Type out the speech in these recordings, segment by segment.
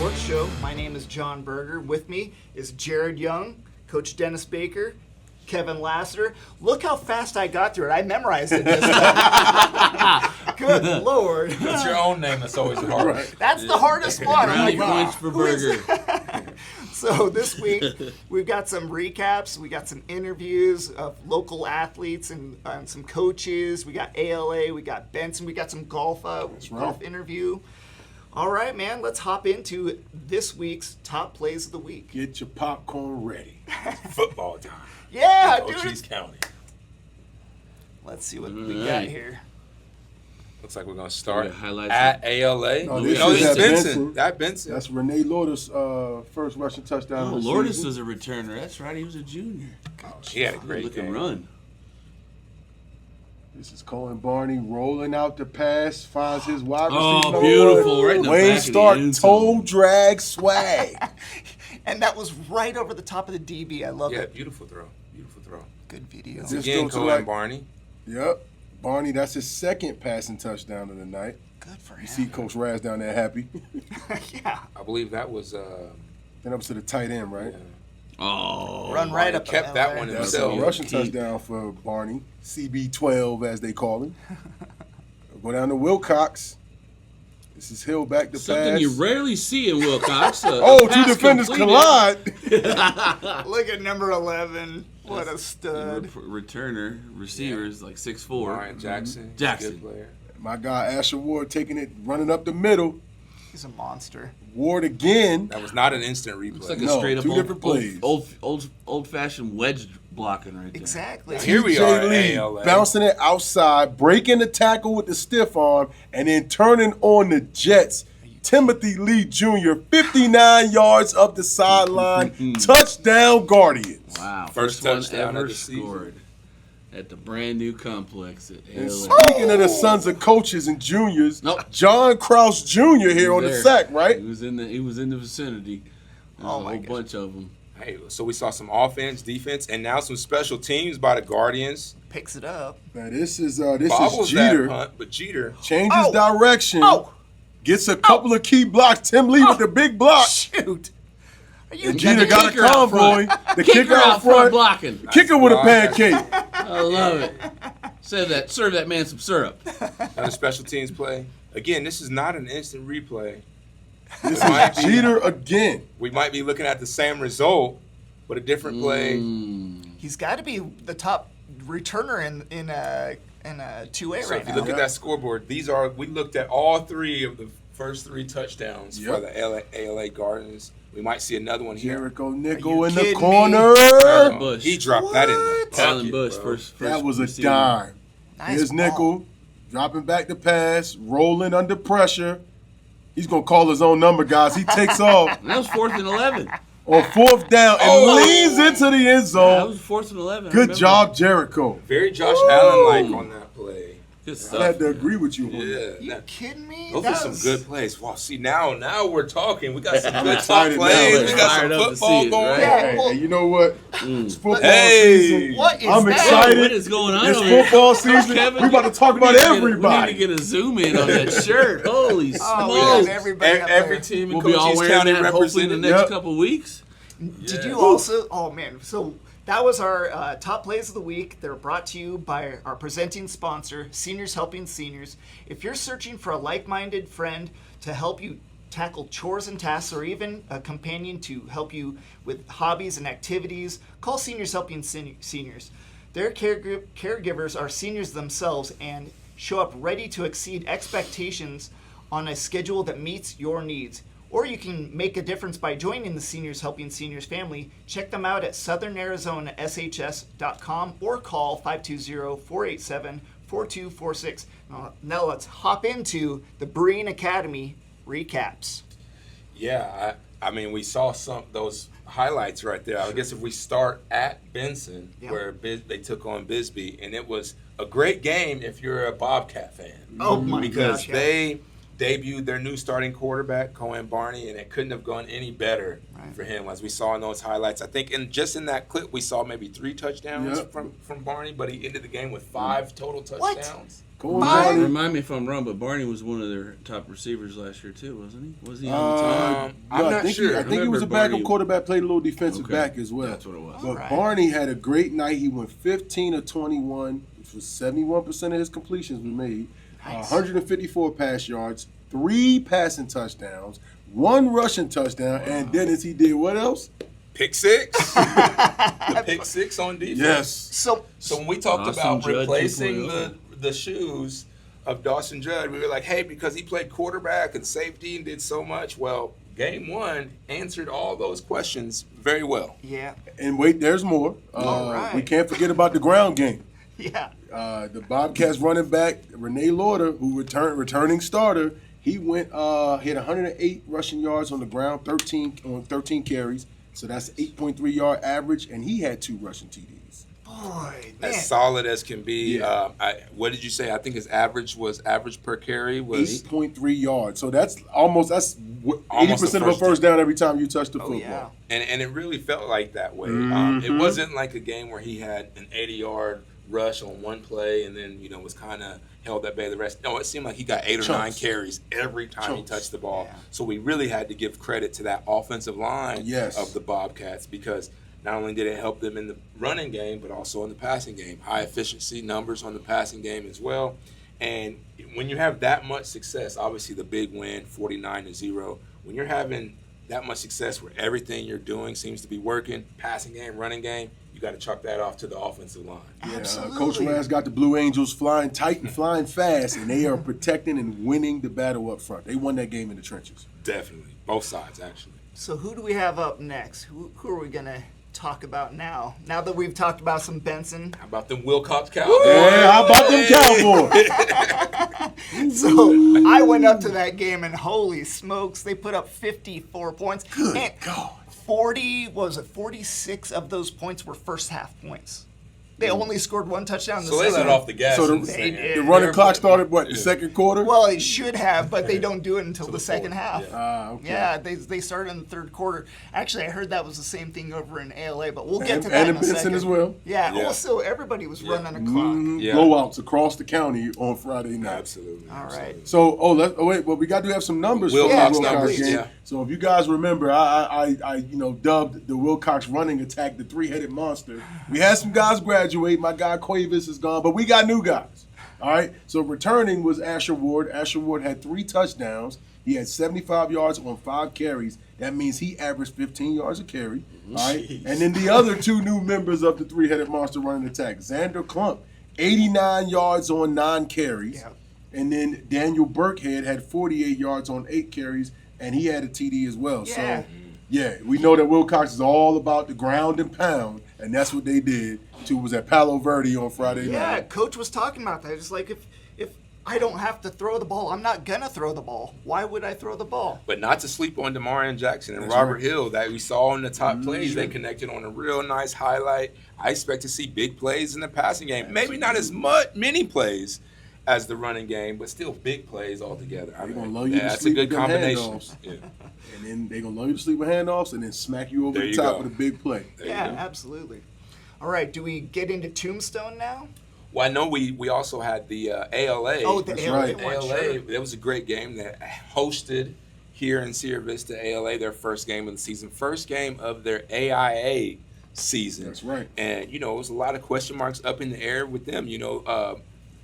Sports Show. My name is Jon Berger. With me is Jared Young, Coach Dennis Baker, Kevin Lassiter. Look how fast I got through it. I memorized it this time. Good Lord. That's your own name. That's always hard. Right. That's the hardest one. Brownie points for Berger. So this week, we've got some recaps. We got some interviews of local athletes and some coaches. We got ALA. We got Benson. We got some golf interview. All right, man. Let's hop into this week's top plays of the week. Get your popcorn ready. Football time. Yeah, Cochise dude. County. Let's see what we got here. Looks like we're going to start highlights at ALA. No, This this is is at Benson. Benson. That Benson. That's Renee Lourdes' first rushing touchdown. Oh, of the Lourdes season. was a returner. That's right. He was a junior. He had a great Look and game. run. This is Cohen Barney rolling out the pass, finds his wide receiver. Oh, beautiful. Right in the Wayne back Stark of the end toe zone. drag swag. And that was right over the top of the DB. I love Yeah, it. beautiful throw. Beautiful throw. Good video. This Again, goes to Cohen like- Barney. Yep. Barney, that's his second passing touchdown of the night. Good for him. You see Coach Raz down there happy. Yeah. I believe that was Then up to the tight end, right? Oh. Run right up. kept that one That's himself. a rushing Keep. touchdown for Barney. CB12, as they call him. Go down to Wilcox. This is Hill back to Something pass. you rarely see in Wilcox. Oh, two defenders collide. Look at number 11. What a stud. Returner, receivers like 6'4". Ryan Jackson. Jackson. Good player. My guy Asher Ward taking it, running up the middle. He's a monster. Ward again. That was not an instant replay. Looks like a No, straight up two different plays. old-fashioned wedge blocking right there. Exactly. Now, here we TJ are, Lee ALA. bouncing it outside, breaking the tackle with the stiff arm, and then turning on the Jets. Timothy Lee Jr., 59 yards up the sideline, touchdown Guardians. Wow. First First one touchdown ever of the season. scored at the brand new complex at And LA. speaking of the sons of coaches and juniors, Nope. John Krause Jr. here on the There. sack, right? He was in the vicinity. There's Oh a my whole gosh. bunch of them. Hey, so we saw some offense, defense, and now some special teams by the Guardians. Picks it up. Now this is Bobbles that Jeter. punt, but Jeter. Changes Oh. direction. Oh, Gets a couple of key blocks. Tim Lee with the big block. shoot. Are you And kidding Jeter me? got a kicker out convoy. front. The kicker out front. blocking. Kicker with a Nice. pancake. I love it. Serve that man some syrup. Another special teams play. Again, this is not an instant replay. This might is be- Jeter again. We might be looking at the same result, but a different play. He's got to be the top returner in a 2A So right if you now. look at that scoreboard, we looked at all three of the first three touchdowns for Yep. the ALA Guardians. We might see another one here. Jericho you Nickel in the kidding me? corner. Bush. He dropped that in the What? Alan bucket, Bush, bro. first That was a receiver. dime. Nice Here's ball. Nickel dropping back the pass, rolling under pressure. He's going to call his own number, guys. He takes off And that was 4th and 11. on fourth down and leans into the end That zone. was 4th and 11. I Good remember. job, Jericho. Very Josh Allen-like on that play. Good I stuff. had to agree with you on that. Yeah. You Now, kidding me? those That are some was- good plays. Wow, see, now we're talking. We got some I'm good top excited now. plays. I'm We got some fired up to football see it, going. right? Yeah, Hey, well- hey, you know what? It's football Hey. season. What is I'm that? excited. What is going on It's over here? football season. Kevin, We about to talk about We need everybody. to get a zoom in on that shirt. Holy Oh, we smokes. got everybody up Every there. team in We'll be all Cochise wearing County that hopefully in the represented. next Yep. couple weeks. Did you Yeah. also? Oh man! So that was our top plays of the week. They're brought to you by our presenting sponsor, Seniors Helping Seniors. If you're searching for a like-minded friend to help you tackle chores and tasks, or even a companion to help you with hobbies and activities, call Seniors Helping Seniors. Their caregivers are seniors themselves and show up ready to exceed expectations on a schedule that meets your needs. Or you can make a difference by joining the Seniors Helping Seniors family. Check them out at southernarizonaSHS.com or call 520-487-4246. Now let's hop into the Berean Academy recaps. Yeah, I mean, we saw those highlights right there. I guess if we start at Benson, Yeah. where they took on Bisbee, and it was a great game if you're a Bobcat fan. Oh my Because gosh, yeah. they debuted their new starting quarterback, Cohen Barney, and it couldn't have gone any better for him, as we saw in those highlights. I think in that clip, we saw maybe 3 touchdowns Yep. from Barney, but he ended the game with 5 total touchdowns. Cohen Five? Barney. Remind me if I'm wrong, but Barney was one of their top receivers last year too, wasn't he? Was he on the team? I'm I not think sure. I think he was a backup quarterback, played a little defensive back as well. That's what it was. But Right. Barney had a great night. He went 15 of 21, which was 71% of his completions were made. Nice. 154 pass yards, 3 passing touchdowns, 1 rushing touchdown, and Dennis, he did what else? Pick six. The pick six on defense. Yes. So So when we talked Dawson about Judd replacing 2.0. the shoes of Dawson Judd, we were like, hey, because he played quarterback and safety and did so much. Well, game 1 answered all those questions very well. yeah, And wait, there's more. All right. We can't forget about the ground game. yeah. The Bobcats running back, Renee Lauder, who returning starter, he went hit 108 rushing yards on the ground, 13 carries. So that's 8.3 yard average, and he had 2 rushing TDs. Boy, man. As solid as can be. Yeah. What did you say? I think his average per carry was 8.3 yards. So that's almost 80% Almost of the a first down every time you touch the Oh, football. yeah. and it really felt like that way. Mm-hmm. It wasn't like a game where he had an 80-yard rush on one play and then was kind of held at bay the rest. No, it seemed like he got 8 or 9 Chunks. carries every time he Chunks. touched the ball. Yeah. So we really had to give credit to that offensive line Yes. of the Bobcats because not only did it help them in the running game, but also in the passing game. High efficiency numbers on the passing game as well. And when you have that much success, obviously the big win, 49-0, when you're having that much success where everything you're doing seems to be working, passing game, running game, you got to chalk that off to the offensive line. Yeah, Absolutely. Coach Rance got the Blue Angels flying tight and flying fast, and they are protecting and winning the battle up front. They won that game in the trenches. Definitely. Both sides, actually. So who do we have up next? Who are we gonna talk about now? Now that we've talked about some Benson, How about them Wilcox Cowboys? Yeah, how about them Cowboys? so I went up to that game and holy smokes, they put up 54 points. Good and God. 46 of those points were first half points. They only scored 1 touchdown in the So they second. let off the gas. So in the, the second. They the did. running clock started, the second quarter? Well, it should have, but they don't do it until the the second fourth, half. yeah. Okay. Yeah, they started in the third quarter. Actually, I heard that was the same thing over in ALA, but we'll get And- to that and in in a Benson second. as well. Yeah, Yeah. also everybody was Yeah. running a clock. Yeah. Blowouts across the county on Friday night. Absolutely. All right. So, wait, well, we got to have some numbers for Wilcox the Wilcox numbers, game. yeah. So, if you guys remember, I dubbed the Wilcox running attack the 3-headed monster. We had some guys graduate. My guy Cuevas is gone, but we got new guys. All right. So, returning was Asher Ward. Asher Ward had 3 touchdowns. He had 75 yards on 5 carries. That means he averaged 15 yards a carry. All right. Jeez. And then the other 2 new members of the 3-headed monster running attack, Xander Klump, 89 yards on 9 carries. Yeah. And then Daniel Burkhead had 48 yards on 8 carries, and he had a TD as well. Yeah. So, yeah, we know that Wilcox is all about the ground and pound, and that's what they did. Was at Palo Verde on Friday Yeah, night. Coach was talking about that. It's like if I don't have to throw the ball, I'm not gonna throw the ball. Why would I throw the ball? But not to sleep on Demarion Jackson and That's Robert right. Hill that we saw in the top plays. They connected on a real nice highlight. I expect to see big plays in the passing game. Maybe not as many plays as the running game, but still big plays altogether. They're gonna love you to that's a sleep good with them combination. handoffs. Yeah. And then they're going to love you to sleep with handoffs and then smack you over There the you top go. with a big play. There you Yeah, go. absolutely. All right, do we get into Tombstone now? Well, I know we also had the ALA. Oh, the That's ALA right. one, ALA, sure. that was a great game that hosted here in Sierra Vista. ALA, their first game of the season, first game of their AIA season. That's right. And it was a lot of question marks up in the air with them.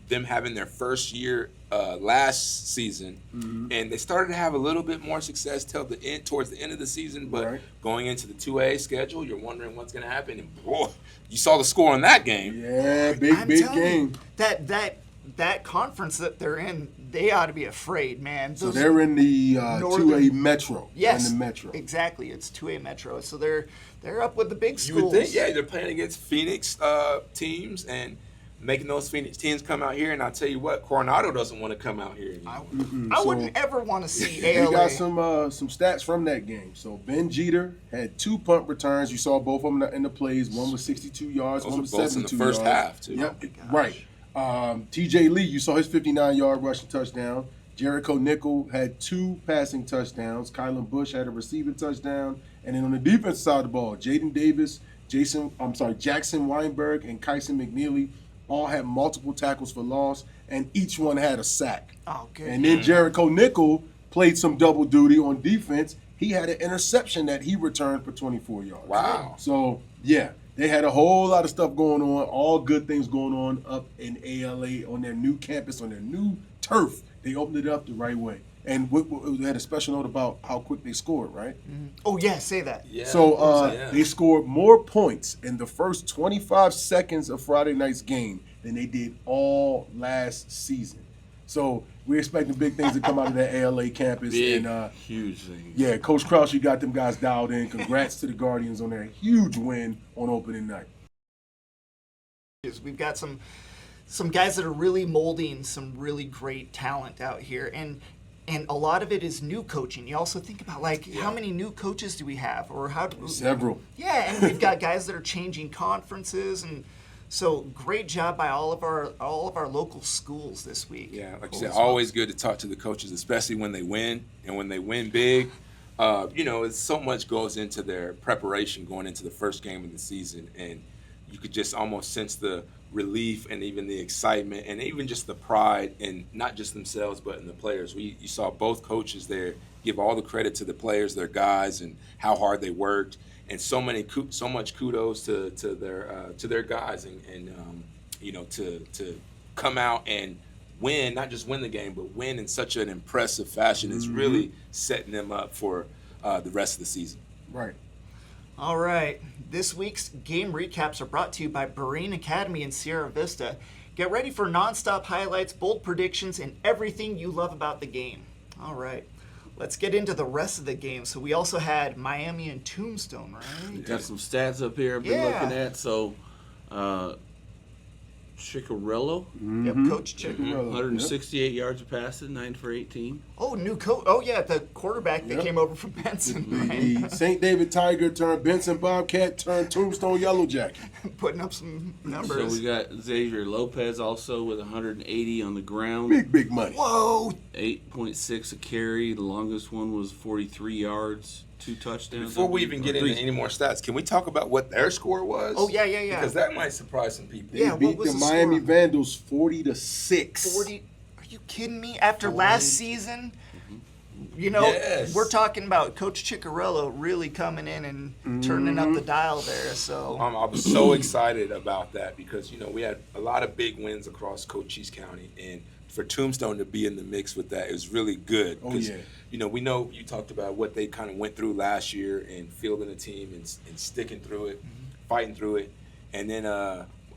Them having their first year last season, and they started to have a little bit more success towards the end of the season. But Right. going into the 2A schedule, you're wondering what's going to happen. And boy, you saw the score on that game. Yeah, I'm big telling game. you, that conference that they're in, they ought to be afraid, man. So Those- they're in the Northern- 2A Metro. yes, They're in the Metro. exactly. It's 2A Metro, so they're up with the big You schools. would think, yeah, they're playing against Phoenix teams and making those Phoenix teams come out here. And I'll tell you what, Coronado doesn't want to come out here anymore. I So- wouldn't ever want to see We ALA. got some stats from that game. So Ben Jeter had 2 punt returns. You saw both of them in the plays. One was 62 yards, Those one were was both in the 72 first yards. half, too. Yep, Oh my gosh. right. TJ Lee, you saw his 59-yard rushing touchdown. Jericho Nickel had 2 passing touchdowns. Kylan Bush had a receiving touchdown. And then on the defensive side of the ball, Jaden Davis, Jackson Weinberg, and Kyson McNeely all had multiple tackles for loss, and each one had a sack. Oh, good. And then Jericho Nickel played some double duty on defense. He had an interception that he returned for 24 yards. Wow. So, yeah, they had a whole lot of stuff going on, all good things going on up in ALA on their new campus, on their new turf. They opened it up the right way. And we had a special note about how quick they scored, right? Mm-hmm. Oh, yeah, say that. Yeah. So Yeah. they scored more points in the first 25 seconds of Friday night's game than they did all last season. So we're expecting big things to come out of that ALA campus. Big, and huge things. yeah, Coach Krause, you got them guys dialed in. Congrats to the Guardians on their huge win on opening night. We've got some guys that are really molding some really great talent out here, and a lot of it is new coaching. You also think about how many new coaches do we have, or how do Several. Yeah, and we've got guys that are changing conferences, and so great job by all of our local schools this week. Yeah, like you said, always good to talk to the coaches, especially when they win, and when they win big. It's so much goes into their preparation going into the first game of the season, and you could just almost sense the relief and even the excitement and even just the pride in not just themselves but in the players. You saw both coaches there give all the credit to the players, their guys, and how hard they worked, and so much kudos to their guys, and to come out and win, not just win the game, but win in such an impressive fashion is really setting them up for the rest of the season. Right. All right, this week's game recaps are brought to you by Berean Academy in Sierra Vista. Get ready for nonstop highlights, bold predictions, and everything you love about the game. All right, let's get into the rest of the game. So we also had Miami and Tombstone, right? Got some stats up here I've been looking at. So, Ciccarello, Yep, Coach Chick. 168 yards of passing, 9 for 18. Oh, new coach. Oh, yeah, the quarterback that came over from Benson. The St. David Tiger turned Benson Bobcat turned Tombstone Yellow Jacket. Putting up some So numbers. we got Xavier Lopez also with 180 on the ground. Big money. Whoa. 8.6 a carry. The longest one was 43 yards, 2 touchdowns. Before we even get into any more stats, can we talk about what their score was? Oh, yeah. Because that might surprise some people. Yeah, They beat what was the the Miami score? Vandals 40-6. 40. Are you kidding me? After last season? Yes. We're talking about Coach Ciccarello really coming in and turning up the dial there. So I was so excited about that because, we had a lot of big wins across Cochise County, and for Tombstone to be in the mix with that is really good. Oh, yeah. We know you talked about what they kind of went through last year and fielding a team and sticking through it, fighting through it. And then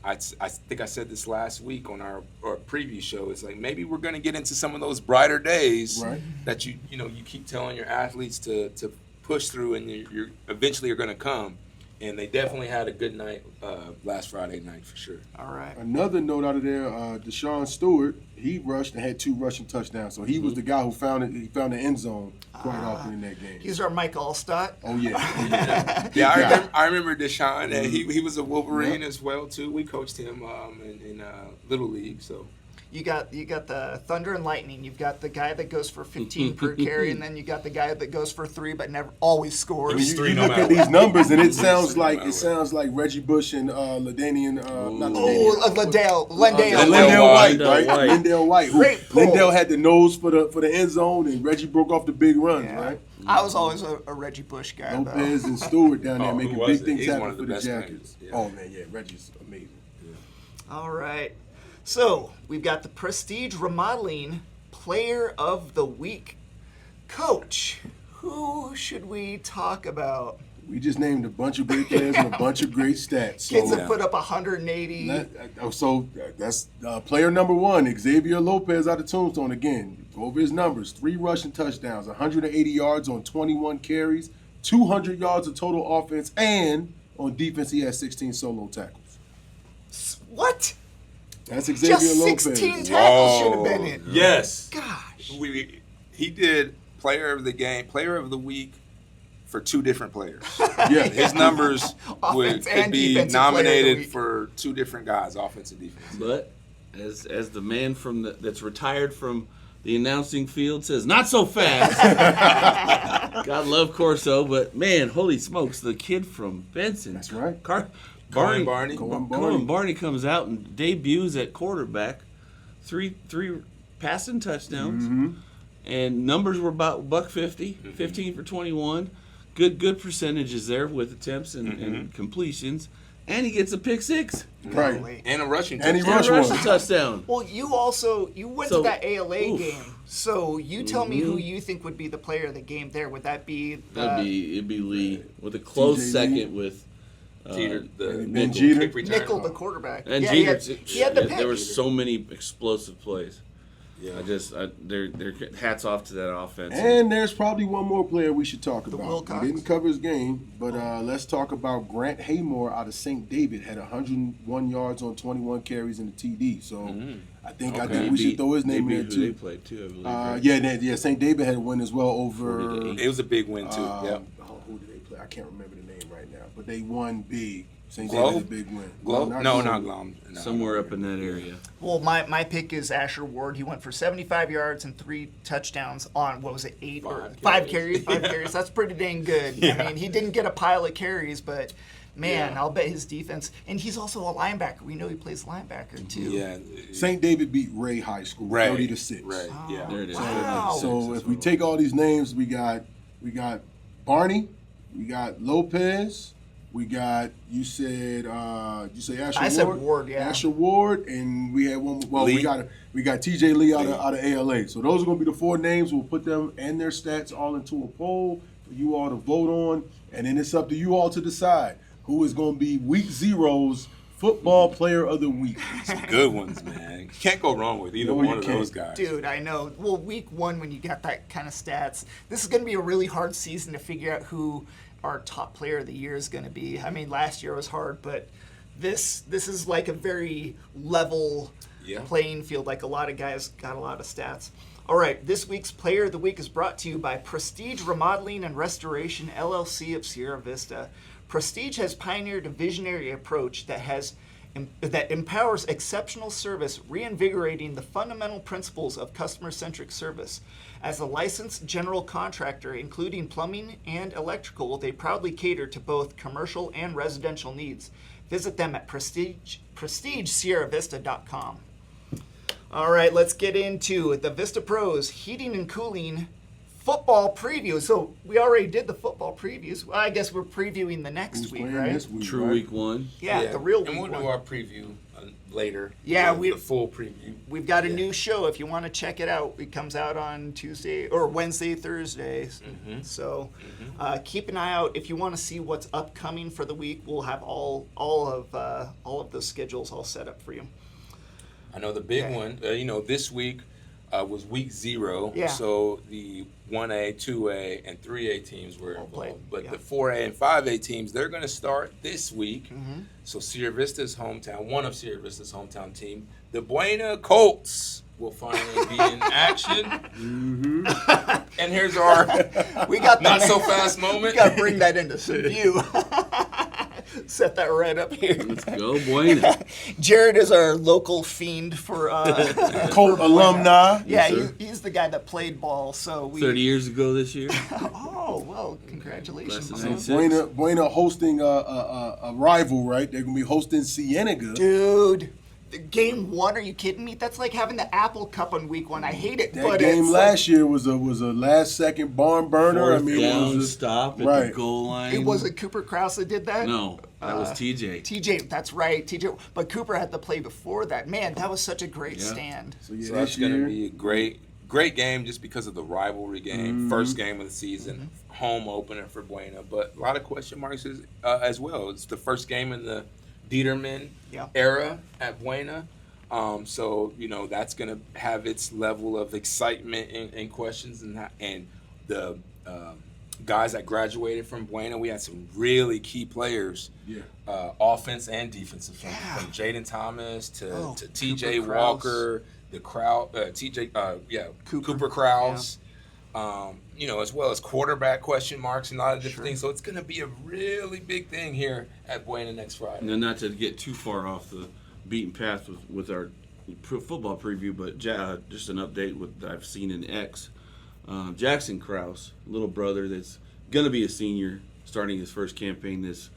I think I said this last week on our preview show. It's like maybe we're going to get into some of those brighter days that you keep telling your athletes to push through, and you're eventually are going to come. And they definitely had a good night last Friday night for sure. all right. Another note out of there, Deshaun Stewart, he rushed and had 2 rushing touchdowns. So he was the guy who found it. He found the end zone quite often in that game. He's our Mike Allstott. Oh, yeah. Yeah, I remember Deshaun. And he was a Wolverine as well too. We coached him in Little League. So You got the Thunder and Lightning. You've got the guy that goes for 15 per carry, and then you got the guy that goes for 3 but never always scores. He's You three no look matter at these what. numbers, and it sounds no like matter what. Reggie Bush and Lendale Lendale. White, Lendale right? White. Lendale White. Great pull. Lendale had the nose for the end zone, and Reggie broke off the big runs, Yeah. right? I was always a Reggie Bush guy, Lopez though. and Stewart down there Oh, who making big wasn't? things He's happen one of for the the best Jackets. players, yeah. Oh man, yeah, Reggie's amazing. All right. So we've got the Prestige Remodeling Player of the Week. Coach, who should we talk about? We just named a bunch of great players and a bunch of great stats. So, Kids that put up 180. that's player number 1, Xavier Lopez out of Tombstone. Again, go over his numbers: 3 rushing touchdowns, 180 yards on 21 carries, 200 yards of total offense, and on defense he has 16 solo tackles. What? That's Xavier Just Lopez. 16 tackles should have been in. Yes. Gosh. He did player of the game, player of the week for 2 different players. Yeah, His numbers Offense could and be defensive player of the nominated week. for 2 different guys, offense and defense. But as the man that's retired from the announcing field says, not so fast. God love Corso, but man, holy smokes, the kid from Benson. That's right. Barney. Cohen Barney comes out and debuts at quarterback, three passing touchdowns. and numbers were about $150, 15 for 21. Good percentages there with attempts and completions. And he gets a pick six. Right. And a rushing And he touchdown. rushed Rushing one. touchdown. Well, you went to So, that ALA oof. game, so you tell me who you think would be the player of the game there. Would that be? It'd be Lee with a close TJ Lee. second with Jeter, the Ben nickel Jeter. kick return. Nickel, the quarterback. and yeah, Jeter. he had the pick. There were so many explosive plays. Yeah. They're hats off to that offense. And there's probably one more player we should talk about. Wilcox? We didn't cover his game, but let's talk about Grant Haymore out of St. David. Had 101 yards on 21 carries in the TD. So I think we should throw his name in there They too. played too, I believe. right? Yeah. St. David had a win as well over. 40-8. It was a big win, too. Who did they play? I can't remember the name right now, but they won big. St. Glow? David had a big win. Glow? Not No, Glow. not Glom. No. Somewhere up in that area. Well, my pick is Asher Ward. He went for 75 yards and 3 touchdowns on, what was it, 5 carries? 5 carries. That's pretty dang good. Yeah. I mean, he didn't get a pile of carries, but man, Yeah. I'll bet his defense. And he's also a linebacker. We know he plays linebacker too. Yeah. St. David beat Ray High School, Ray. 30-6. Right, yeah. There it is. Wow. So if we take all these names, we got Barney, we got Lopez, we got you said Asher I Ward. said Ward, yeah. Asher Ward, and we had one. Well, Lee. we got TJ Lee out of ALA. So those are going to be the 4 names. We'll put them and their stats all into a poll for you all to vote on, and then it's up to you all to decide who is going to be Week 0's Football Player of the Week. Some good ones, man. You can't go wrong with either No, one you of can't. those guys. Dude, I know. Well, week 1, when you got that kind of stats, this is going to be a really hard season to figure out who our top player of the year is going to be. I mean, last year was hard, but this is like a very level playing field. Like, a lot of guys got a lot of stats. All right, this week's Player of the Week is brought to you by Prestige Remodeling and Restoration, LLC of Sierra Vista. Prestige has pioneered a visionary approach that empowers exceptional service, reinvigorating the fundamental principles of customer-centric service. As a licensed general contractor, including plumbing and electrical, they proudly cater to both commercial and residential needs. Visit them at prestigesierravista.com. All right, let's get into the Vista Pros Heating and Cooling football preview. So we already did the football previews. Well, I guess we're previewing the next Who's week, playing right? this week, True right? week 1. Yeah, the real And week we'll one. do our preview later. Yeah, the full preview. We've got a new show. If you want to check it out, it comes out on Tuesday or Wednesday, Thursdays. So keep an eye out. If you want to see what's upcoming for the week, we'll have all of the schedules all set up for you. I know the big one. This week was week 0. Yeah. So the 1A, 2A, and 3A teams were All played, involved. But yeah. the 4A and 5A teams, they're going to start this week. Mm-hmm. So Sierra Vista's hometown, one of Sierra Vista's hometown team, the Buena Colts, will finally be in action. And here's our We got not that. so fast We moment. got to bring that into some view. Set that right up here. Let's go, Buena. Jared is our local fiend for. Colt alumni. Yeah, sir. he's the guy that played ball. So we. 30 years ago this year. Oh well, congratulations. Class man. of 96. Buena hosting a rival, right? They're going to be hosting Cienega. Dude, game 1? Are you kidding me? That's like having the Apple Cup on week 1. I hate it. That but game it's last year was a last second barn burner. Fourth it down was stop at right. the goal line. it wasn't Cooper Krause that did that. No, that was TJ. TJ, that's right, TJ. But Cooper had the play before that. Man, that was such a great Yeah. stand. So yeah, So this that's going to year, be a great game just because of the rivalry game. First game of the season, home opener for Buena. But a lot of question marks as well. It's the first game in the Dieterman Yeah. era at Buena. So, that's going to have its level of excitement and questions. And the guys that graduated from Buena, we had some really key players, offense and defensive, from Jaden Thomas to T.J. Cooper Krause. Walker, Cooper Krause, as well as quarterback question marks and a lot of different things. So it's going to be a really big thing here at Buena next Friday. And then not to get too far off the beaten path with our football preview, but just an update that I've seen in X. Jackson Krause, little brother that's going to be a senior, starting his first campaign this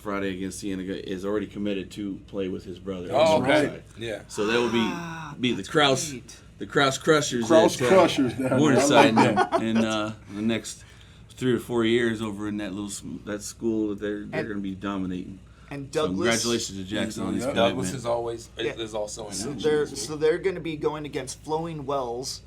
Friday against Cienega, is already committed to play with his brother. Oh, on the okay. side. Yeah. So that will be the Kraus, great. the Kraus Crushers. Kraus at, Crushers down there. Morningside I like in the next 3 or 4 years over in that that school that they're going to be dominating. And So Douglas. congratulations to Jackson on his Yeah. Douglas commitment. is also in that. They're going to be going against Flowing Wells.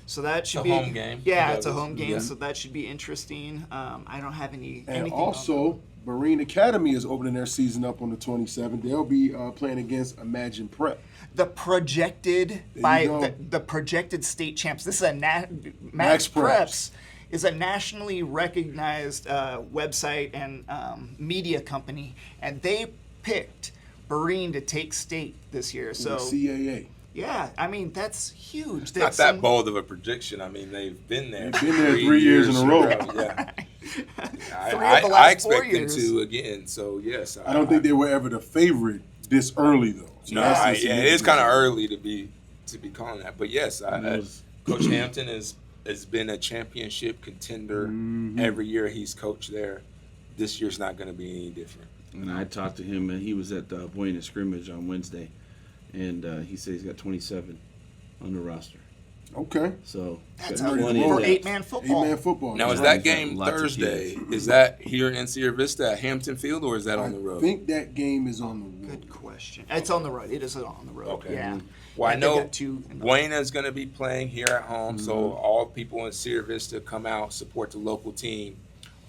So that should a be home game. Yeah, it's a Douglas. home game, Yeah. so that should be interesting. I don't have And anything. also, Berean Academy is opening their season up on the 27th. They'll be playing against Imagine Prep. the projected There you go. the projected state champs. This is a Max Max Preps. Preps is a nationally recognized website and media company, and they picked Berean to take state this year. So CAA. yeah, I mean that's huge. Not that bold of a prediction. I mean, they've been there. They've been there 3 years in a row. Yeah. Three of the last I 4 expect them years. to again. So yes, I don't think they were ever the favorite this early, though. So No, that's the it is significance. kind of early to be calling that. But yes, knows? Coach Hampton has been a championship contender every year he's coached there. This year's not going to be any different. And I talked to him, and he was at the Buena scrimmage on Wednesday, and he said he's got 27 on the roster. Okay. So That's got a, plenty for of depth. 8-man football. 8-man football. Now, is Right. that game Lots of Thursday? kids. Is that here in Sierra Vista at Hampton Field, or is that on the I road? think that game is on the road. Good question. It's on the road. It is on the road. Okay. Yeah. Well, I They've know got two in the- Buena's going to be playing here at home, so all people in Sierra Vista come out, support the local team.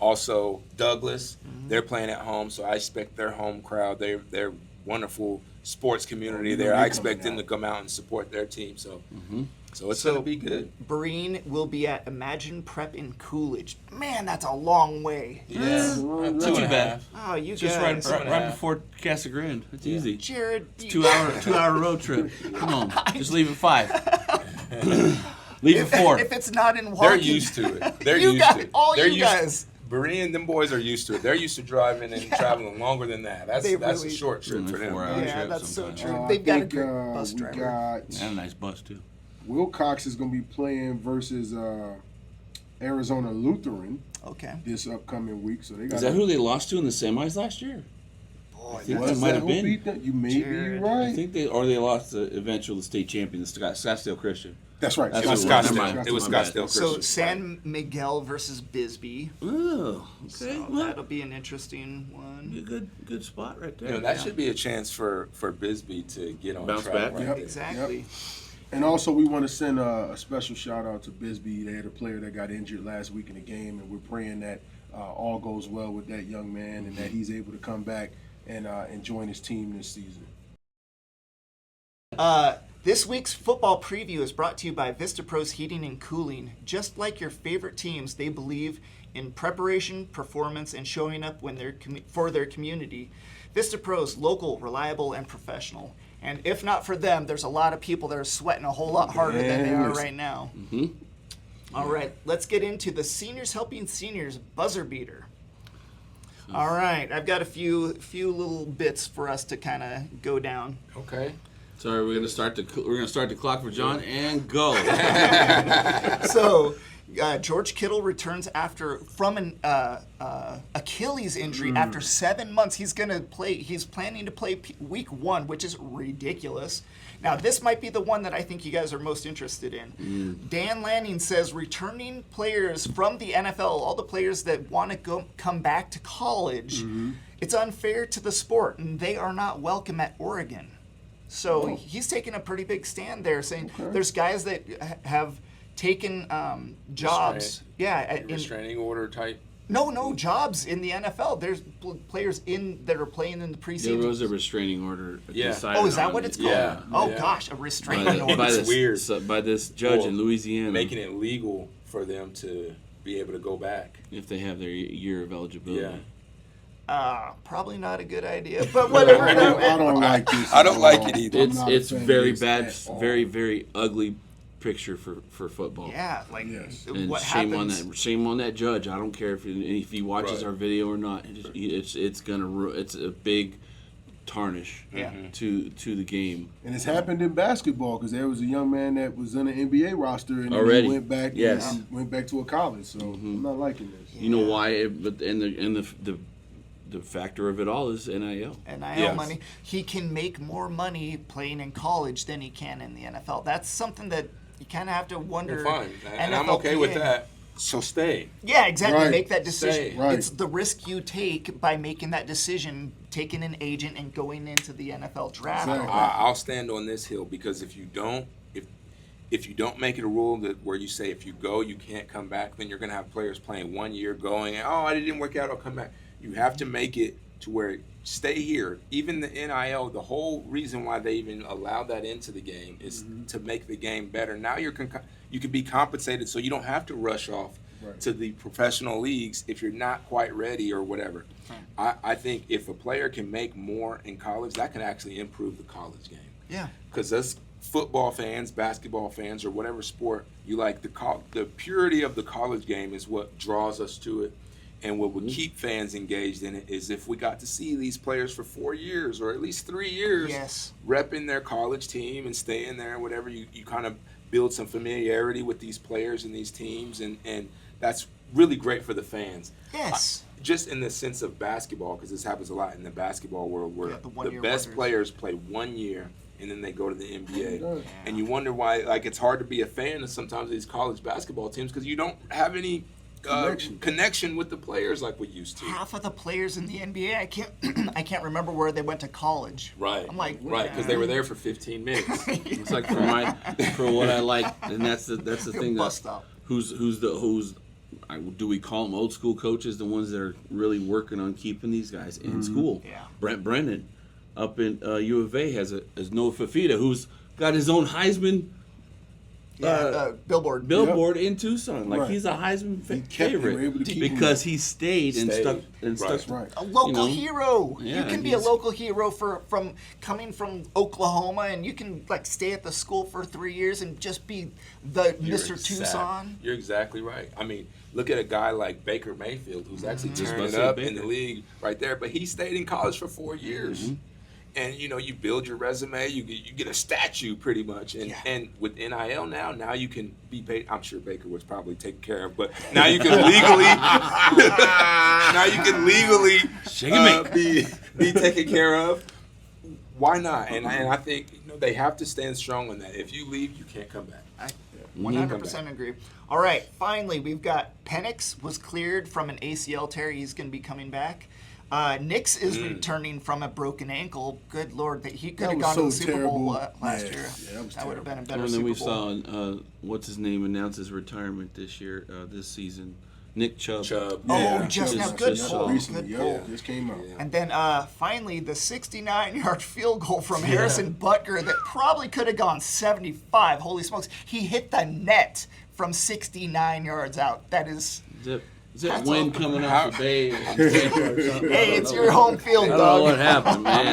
Also, Douglas, they're playing at home, so I expect their home crowd. They're wonderful sports community there. I expect them to come out and support their team. So, so it's going to be good. Berean will be at Imagine Prep in Coolidge. Man, that's a long way. Yeah, Not too bad. Oh, you Just guys. right before Casa Grande. It's easy. Jared. 2 hour road trip. Come on, just leave at 5. Leave at 4. If it's not in They're walking. used to it. They're You used guys- to it. all They're you used guys. Berean, them boys are used to it. They're used to driving and traveling longer than that. That's They a really- short trip for 4 them. hours. Yeah, trip that's so sometimes. true. I They've got a think, great bus we driver. got And a nice bus too. Wilcox is going to be playing versus Arizona Lutheran Okay. this upcoming week. So they got. Is that who they lost to in the semis last year? Boy, I think Was that might that have who been. beat them? You may Jared. be right. I think they lost the eventual state champion, Scottsdale Christian. That's right. That's It was what it was. Scottsdale. Never mind. It was My bad. Scottsdale So Christian. San Miguel versus Bisbee. Oh, okay. So Well, that'll be an interesting a one. good spot right there. You know, that should be a chance for Bisbee to get on Bounce track. back. Right Yep. there. Exactly. And also, we want to send a special shout out to Bisbee. They had a player that got injured last week in the game, and we're praying that all goes well with that young man and that he's able to come back and join his team this season. This week's football preview is brought to you by Vista Pros Heating and Cooling. Just like your favorite teams, they believe in preparation, performance, and showing up when they're for their community. Vista Pros, local, reliable, and professional. And if not for them, there's a lot of people that are sweating a whole lot harder than they are right now. All right, let's get into the Seniors Helping Seniors buzzer beater. All right, I've got a few little bits for us to kind of go down. Okay. Sorry, we're gonna start the clock for John and go. So, George Kittle returns from an Achilles injury after 7 months. He's gonna play. He's planning to play week 1, which is ridiculous. Now, this might be the one that I think you guys are most interested in. Dan Lanning says returning players from the NFL, all the players that want to come back to college, it's unfair to the sport, and they are not welcome at Oregon. So he's taking a pretty big stand there, saying there's guys that have taken jobs. Restraining order type. No jobs in the NFL. There's players that are playing in the There preseason. was a restraining order. Yeah. decided Oh, is that on what it. it's called? Yeah. Oh Yeah. gosh, a By, restraining the, order. by, It's this, weird. so- by this judge Well, in Louisiana, Making it legal for them to be able to go back. if they have their year of eligibility. Yeah. Probably not a good idea, but whatever. I don't like this. I don't at like all. it either. I'm not a It's fan of very this bad, at all. very very ugly picture for football. Yeah, like Yes. And what shame happens? on that. Shame on that judge. I don't care if he watches Right. our video or not. It's gonna it's a big tarnish Yeah. to the game. And it's happened in basketball because there was a young man that was on the NBA roster and Already. he went back Yes. and went back to a college. So I'm not liking this. You know why? But and the the factor of it all is NIL. NIL money. He can make more money playing in college than he can in the NFL. That's something that you kind of have to wonder. Well, fine, and I'm okay with that. So stay. Yeah, exactly. Right. Make that decision. Stay. Right. It's the risk you take by making that decision, taking an agent and going into the NFL draft. Exactly. I'll stand on this hill because if you don't make it a rule that where you say if you go you can't come back, then you're going to have players playing 1 year going, oh, I didn't work out, I'll come back. You have to make it to where stay here. Even the NIL, the whole reason why they even allowed that into the game is to make the game better. Now you can be compensated so you don't have to rush off to the professional leagues if you're not quite ready or whatever. I think if a player can make more in college, that can actually improve the college game. Yeah. Because us football fans, basketball fans, or whatever sport you like, the purity of the college game is what draws us to it. And what would keep fans engaged in it is if we got to see these players for 4 years or at least 3 years repping their college team and staying there, whatever, you kind of build some familiarity with these players and these teams, and that's really great for the fans. Yes. Just in the sense of basketball, because this happens a lot in the basketball world where the best players play 1 year and then they go to the NBA. And you wonder why, like, it's hard to be a fan of sometimes these college basketball teams because you don't have any connection with the players like we used to. Half of the players in the NBA, I can't remember where they went to college. Right. I'm like, right, because they were there for 15 minutes. It's like for what I like, and that's the thing Bus that stop. do we call them old school coaches? The ones that are really working on keeping these guys in school. Yeah. Brent Brennan up in U of A has Noah Fafita, who's got his own Heisman billboard in Tucson. Like he's a Heisman favorite because he stayed and stuck. Right. A local hero. Yeah, you can be a local hero from coming from Oklahoma, and you can like stay at the school for 3 years and just be the Mr. Tucson. You're exactly right. I mean, look at a guy like Baker Mayfield, who's actually turned it up in the league right there, but he stayed in college for 4 years. And, you build your resume, you get a statue pretty much. And with NIL now you can be paid. I'm sure Baker was probably taken care of, but now you can legally be taken care of. Why not? And I think they have to stand strong on that. If you leave, you can't come back. I 100% agree. All right, finally, we've got Penix was cleared from an ACL tear. He's going to be coming back. Nix is returning from a broken ankle. Good Lord, that he could have gone to the Super Bowl last year. Yeah, that would have been a better And then Super we Bowl. saw what's his name announce his retirement this season. Nick Chubb. Oh, just now. Good pull. Recently, Good pull. just came out. And then finally, the 69-yard field goal from Harrison Butker that probably could have gone 75. Holy smokes. He hit the net from 69 yards out. That is... Is that wind coming off the bay? Hey, it's your home field, I don't dog. know what happened, man.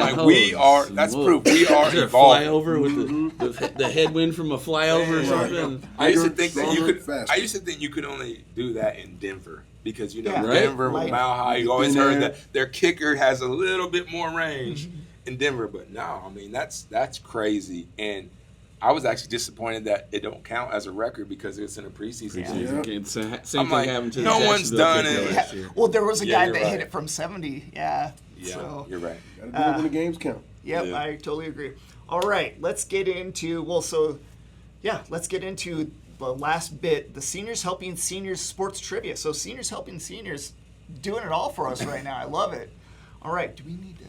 That's proof. We are Is there a evolving. flyover with the headwind from a flyover or something? I used to think that you could only do that in Denver because Denver with Mile High. You always heard that their kicker has a little bit more range in Denver, but no, I mean that's crazy. And I was actually disappointed that it don't count as a record because it's in a preseason. Same I'm thing like, happened to no the one's Jacksonville done kicker it. last year. Well, there was a guy that you're hit right. it from 70. Yeah. Yeah, So, you're right. Gotta do it when the games count. Yep, Yeah. I totally agree. All right, let's get into let's get into the last bit, the Seniors Helping Seniors Sports Trivia. So Seniors Helping Seniors doing it all for us right now. I love it. All right, do we need to...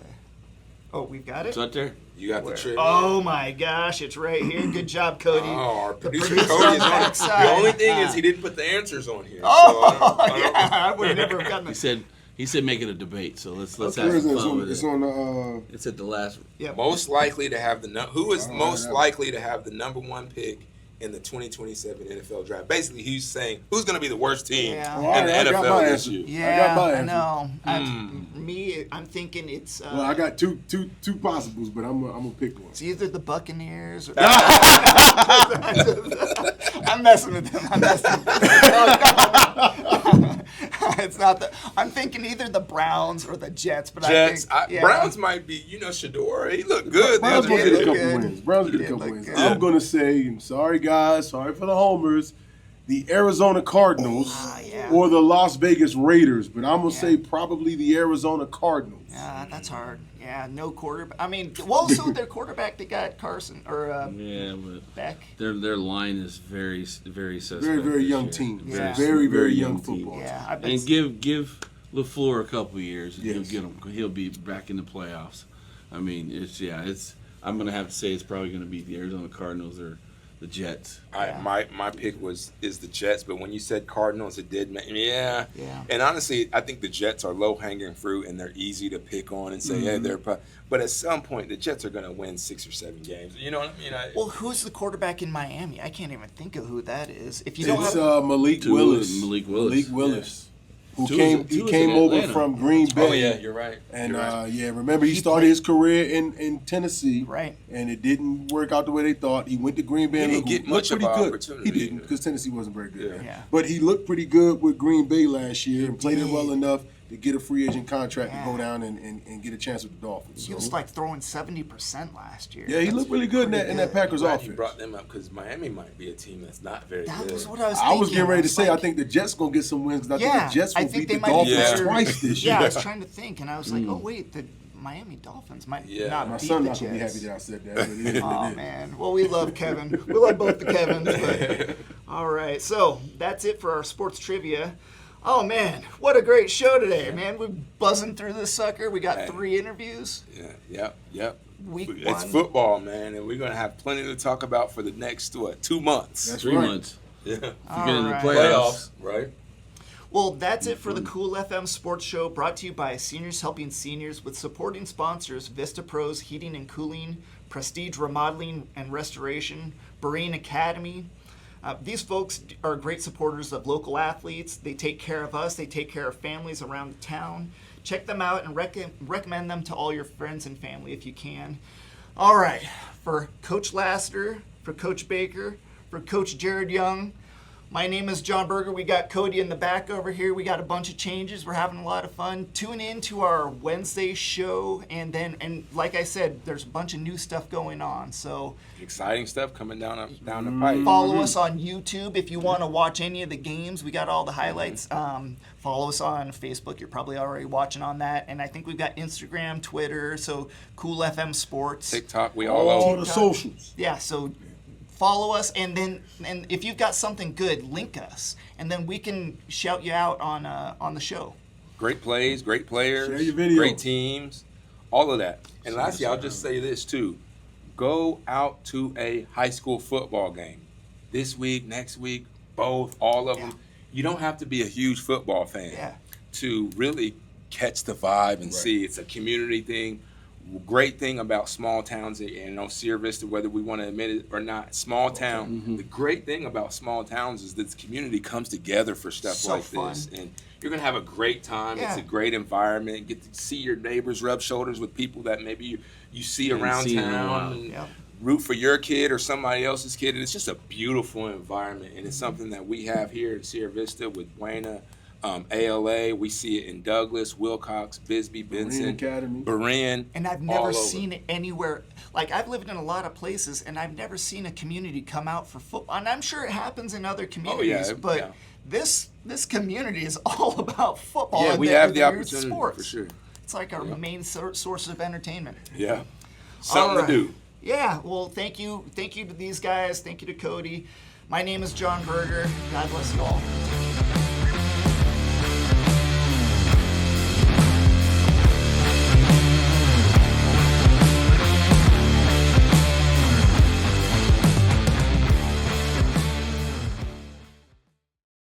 Oh, we've got it? It's out there. You got the trick. Oh my gosh, it's right here. Good job, Cody. Oh, our The producer producer Cody's on on the it. backside. The only thing is he didn't put the answers on here. Oh, so I don't yeah, I would never have gotten He it. said make it a debate. So let's Where have is it? some fun with It's it. on the. It's at the last. Yep. Most likely to have who is most yeah. likely to have the number one pick in the 2027 NFL draft? Basically, he's saying who's going to be the worst team Yeah. in All right, I the got my NFL this answer. year. Yeah, got my I answer. know. I'm thinking it's... Well, I got two possibles, but I'm gonna pick one. It's either the Buccaneers or... I'm messing with them. It's not the... I'm thinking either the Browns or the Jets, but Jets, I think... Browns might be, Shador. He looked good. Browns the gonna other get a day. couple good. wins. Browns He get a did couple look wins. good. I'm gonna say, I'm sorry guys, sorry for the homers. the Arizona Cardinals yeah. or the Las Vegas Raiders, but I'm going to say probably the Arizona Cardinals. Yeah, that's hard. Yeah, no quarterback. I mean, well, so their quarterback, they got Carson or Yeah, but Beck. their line is very suspect. Very, very this young year. team. Yeah. Very, very young team. football. Yeah, I've been. And give LaFleur a couple years, and Yes. he'll be back in the playoffs. I mean, I'm gonna have to say it's probably gonna be the Arizona Cardinals or the Jets. My pick is the Jets, but when you said Cardinals, it did Yeah. And honestly, I think the Jets are low hanging fruit and they're easy to pick on and say, hey, they're. But at some point, the Jets are going to win 6 or 7 games. You know what I mean? Well, who's the quarterback in Miami? I can't even think of who that is. If you don't It's have, Malik Willis. Malik Willis. Who Two he is came in over Atlanta. from Green Bay. Oh, yeah, you're right. And You're right. remember he started his career in Tennessee, Right. And it didn't work out the way they thought. He went to Green Bay. He and didn't get looked much of pretty an good. opportunity. He didn't because Tennessee wasn't very good. Yeah. But he looked pretty good with Green Bay last year and played it did. well enough to get a free agent contract Yeah. to go down and get a chance with the Dolphins. he was like throwing 70% last year. Yeah, he looked really good in that Packers Glad offense. you brought them up because Miami might be a team that's not very That good. was what I was I thinking. was getting ready to was say, I like- think the Jets going to get some wins because I Yeah, think the Jets I will think beat they the might be Dolphins better. twice this year. Yeah, I was trying to think, and I was like, oh, wait, the Miami Dolphins might not My beat son the not going to be Jets. happy that I said that. But it is Oh, what it is. man. Well, we love Kevin. We love both the Kevins. But, all right. So that's it for our sports trivia. Oh, man. What a great show today, man. We're buzzing through this sucker. We got 3 interviews. Yep. Week It's 1. football, man, and we're going to have plenty to talk about for the next, 2 months? That's 3 right. months. Yeah. If you All get in the right. playoffs. Right? Well, that's it for the Cool FM Sports Show, brought to you by Seniors Helping Seniors, with supporting sponsors Vista Pros Heating and Cooling, Prestige Remodeling and Restoration, Berean Academy. These folks are great supporters of local athletes. They take care of us. They take care of families around the town. Check them out and recommend them to all your friends and family if you can. All right, for Coach Lassiter, for Coach Baker, for Coach Jared Young, my name is Jon Berger. We got Cody in the back over here. We got a bunch of changes. We're having a lot of fun. Tune in to our Wednesday show, and like I said, there's a bunch of new stuff going on. So Exciting stuff coming down the pipe. follow us on YouTube if you want to watch any of the games. We got all the highlights. Follow us on Facebook. You're probably already watching on that. And I think we've got Instagram, Twitter, so Cool FM Sports. TikTok, we all All over. the socials. Yeah, so follow us, and if you've got something good, link us, and then we can shout you out on the show. Great plays, great players, Share your video. great teams, all of that. And lastly, I'll just say this too. Go out to a high school football game. This week, next week, both, all of them. You don't have to be a huge football fan Yeah. to really catch the vibe and see. It's a community thing. Great thing about small towns, Sierra Vista, whether we want to admit it or not, small town. The great thing about small towns is that the community comes together for stuff So like fun. this, and you're gonna have a great time. Yeah. It's a great environment. Get to see your neighbors, rub shoulders with people that maybe you see around seen in a while. town, and Yep. root for your kid or somebody else's kid. And it's just a beautiful environment, and it's something that we have here in Sierra Vista with Buena. ALA, we see it in Douglas, Wilcox, Bisbee, Benson, Academy. Berean, And I've all never over. seen it anywhere. Like, I've lived in a lot of places, and I've never seen a community come out for football. And I'm sure it happens in other communities, but yeah. this community is all about football. Yeah, and we have the their opportunity sports. for sure. It's like our main source of entertainment. Yeah, something All right. to do. Yeah, well, thank you to these guys. Thank you to Cody. My name is Jon Berger. God bless you all.